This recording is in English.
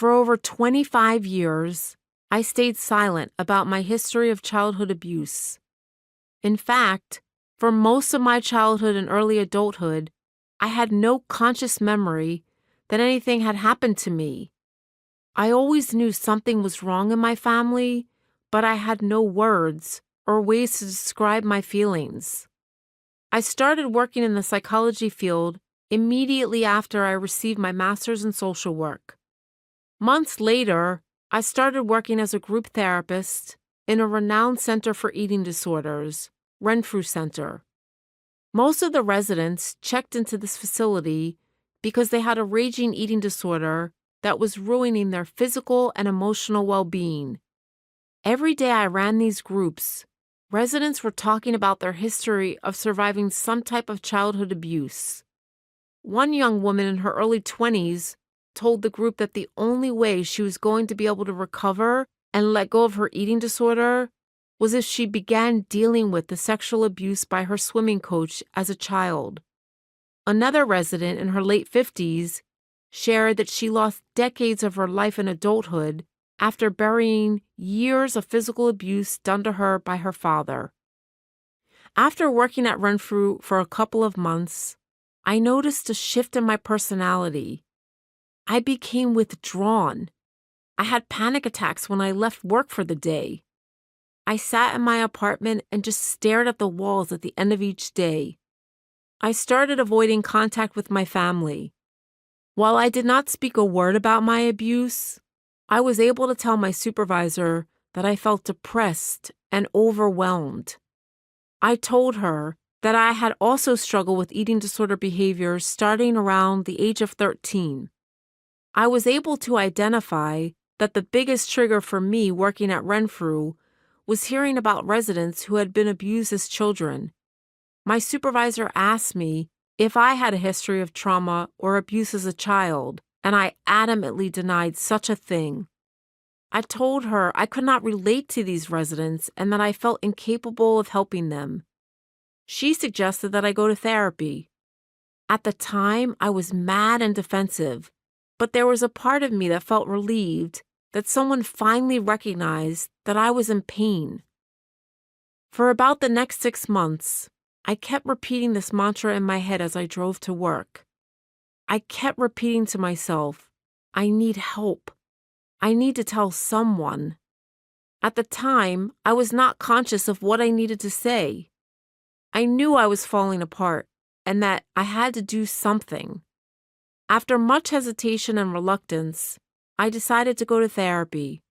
For over 25 years, I stayed silent about my history of childhood abuse. In fact, for most of my childhood and early adulthood, I had no conscious memory that anything had happened to me. I always knew something was wrong in my family, but I had no words or ways to describe my feelings. I started working in the psychology field immediately after I received my master's in social work. Months later, I started working as a group therapist in a renowned center for eating disorders, Renfrew Center. Most of the residents checked into this facility because they had a raging eating disorder that was ruining their physical and emotional well-being. Every day I ran these groups, residents were talking about their history of surviving some type of childhood abuse. One young woman in her early 20s told the group that the only way she was going to be able to recover and let go of her eating disorder was if she began dealing with the sexual abuse by her swimming coach as a child. Another resident in her late 50s shared that she lost decades of her life in adulthood after burying years of physical abuse done to her by her father. After working at Renfrew for a couple of months, I noticed a shift in my personality. I became withdrawn. I had panic attacks when I left work for the day. I sat in my apartment and just stared at the walls at the end of each day. I started avoiding contact with my family. While I did not speak a word about my abuse, I was able to tell my supervisor that I felt depressed and overwhelmed. I told her that I had also struggled with eating disorder behaviors starting around the age of 13. I was able to identify that the biggest trigger for me working at Renfrew was hearing about residents who had been abused as children. My supervisor asked me if I had a history of trauma or abuse as a child, and I adamantly denied such a thing. I told her I could not relate to these residents and that I felt incapable of helping them. She suggested that I go to therapy. At the time, I was mad and defensive, but there was a part of me that felt relieved that someone finally recognized that I was in pain. For about the next 6 months, I kept repeating this mantra in my head as I drove to work. I kept repeating to myself, I need help. I need to tell someone. At the time, I was not conscious of what I needed to say. I knew I was falling apart and that I had to do something. After much hesitation and reluctance, I decided to go to therapy.